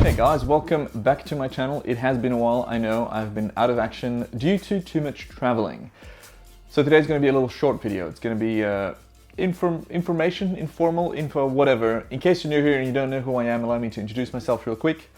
Hey guys, welcome back to my channel. It has been a while, I know. I've been out of action due to too much traveling. So today's going to be a little short video. It's going to be information, informal, info, whatever. In case you're new here and you don't know who I am, allow me to introduce myself real quick.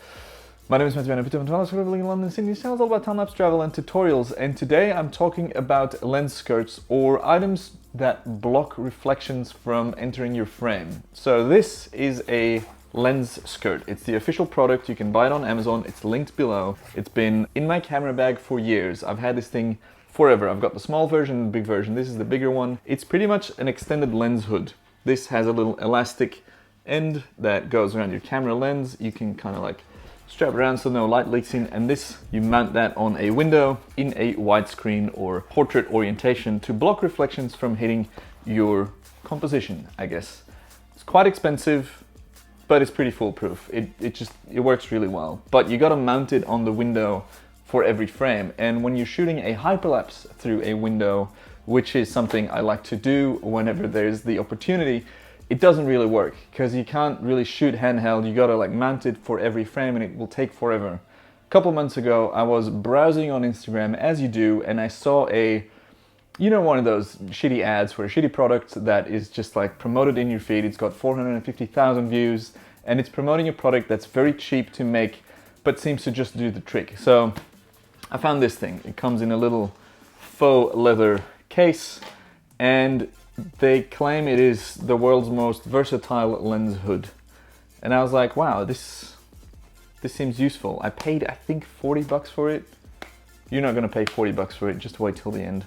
My name is Vandeputte, I'm living in London, Sydney. This channel is all about time-lapse travel and tutorials, and today I'm talking about lens skirts, or items that block reflections from entering your frame. So this is a lens skirt. It's the official product. You can buy it on Amazon. It's linked below. It's been in my camera bag for years. I've had this thing forever. I've got the small version and the big version. This is the bigger one. It's pretty much an extended lens hood. This has a little elastic end that goes around your camera lens. You can kind of like strap around so no light leaks in, and this, you mount that on a window in a widescreen or portrait orientation to block reflections from hitting your composition, I guess. It's quite expensive, but it's pretty foolproof. It works really well. But you gotta mount it on the window for every frame. And when you're shooting a hyperlapse through a window, which is something I like to do whenever there's the opportunity, it doesn't really work because you can't really shoot handheld. You gotta like mount it for every frame and it will take forever. A couple months ago, I was browsing on Instagram, as you do, and I saw one of those shitty ads for a shitty product that is just like promoted in your feed. It's got 450,000 views and it's promoting a product that's very cheap to make but seems to just do the trick. So I found this thing. It comes in a little faux leather case and they claim it is the world's most versatile lens hood. And I was like, wow, this seems useful. I paid, I think, 40 bucks for it. You're not gonna pay 40 bucks for it, just wait till the end.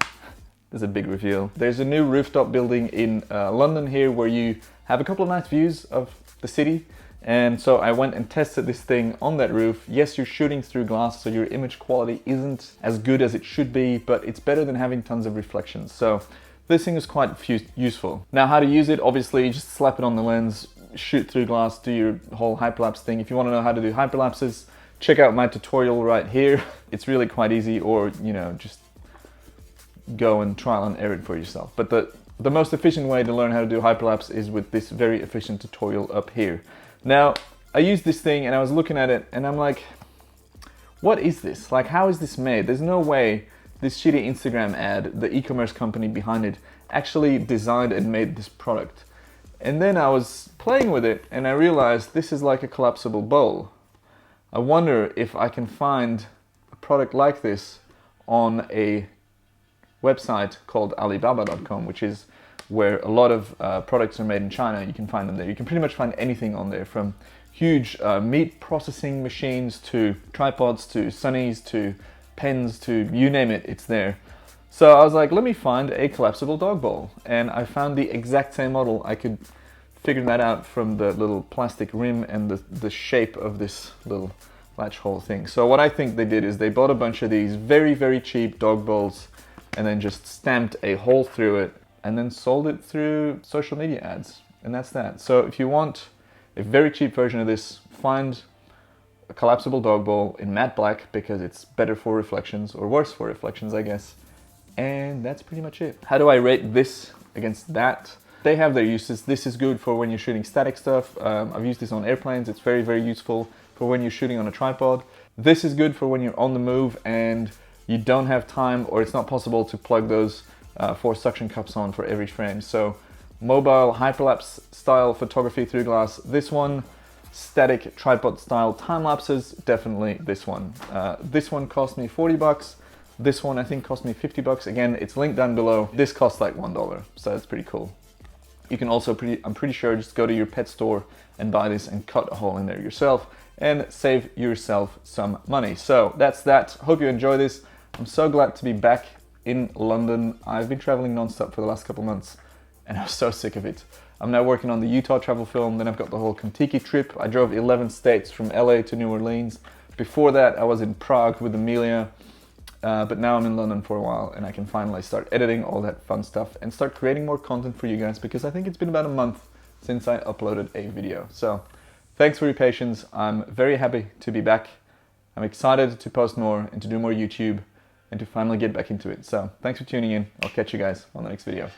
There's a big reveal. There's a new rooftop building in London here where you have a couple of nice views of the city. And so I went and tested this thing on that roof. Yes, you're shooting through glass, so your image quality isn't as good as it should be, but it's better than having tons of reflections. So this thing is quite useful. Now, how to use it? Obviously, you just slap it on the lens, shoot through glass, do your whole hyperlapse thing. If you want to know how to do hyperlapses, check out my tutorial right here. It's really quite easy, or just go and trial and error it for yourself. But the most efficient way to learn how to do hyperlapse is with this very efficient tutorial up here. Now, I used this thing and I was looking at it and I'm like, what is this? Like, how is this made? There's no way this shitty Instagram ad, the e-commerce company behind it, actually designed and made this product. And then I was playing with it and I realized this is like a collapsible bowl. I wonder if I can find a product like this on a website called Alibaba.com, which is where a lot of products are made in China. You can find them there. You can pretty much find anything on there, from huge meat processing machines to tripods to sunnies to pens to you name it, it's there. So I was like, let me find a collapsible dog bowl, and I found the exact same model. I could figure that out from the little plastic rim and the shape of this little latch hole thing. So what I think they did is they bought a bunch of these very, very cheap dog bowls and then just stamped a hole through it and then sold it through social media ads. And that's that. So if you want a very cheap version of this, find a collapsible dog bowl in matte black because it's better for reflections, or worse for reflections, I guess. And that's pretty much it. How do I rate this against that? They have their uses. This is good for when you're shooting static stuff. I've used this on airplanes. It's very, very useful for when you're shooting on a tripod. This is good for when you're on the move and you don't have time, or it's not possible to plug those 4 suction cups on for every frame. So mobile hyperlapse style photography through glass, this one. Static tripod style time lapses, definitely this one. This one cost me 40 bucks. This one I think cost me 50 bucks. Again, it's linked down below. This costs like $1, so that's pretty cool. You can also, I'm pretty sure, just go to your pet store and buy this and cut a hole in there yourself and save yourself some money. So that's that. Hope you enjoy this. I'm so glad to be back in London. I've been traveling non-stop for the last couple months and I was so sick of it. I'm now working on the Utah travel film, then I've got the whole Kentucky trip. I drove 11 states from LA to New Orleans. Before that, I was in Prague with Amelia, but now I'm in London for a while and I can finally start editing all that fun stuff and start creating more content for you guys, because I think it's been about a month since I uploaded a video. So thanks for your patience. I'm very happy to be back. I'm excited to post more and to do more YouTube and to finally get back into it. So thanks for tuning in. I'll catch you guys on the next video.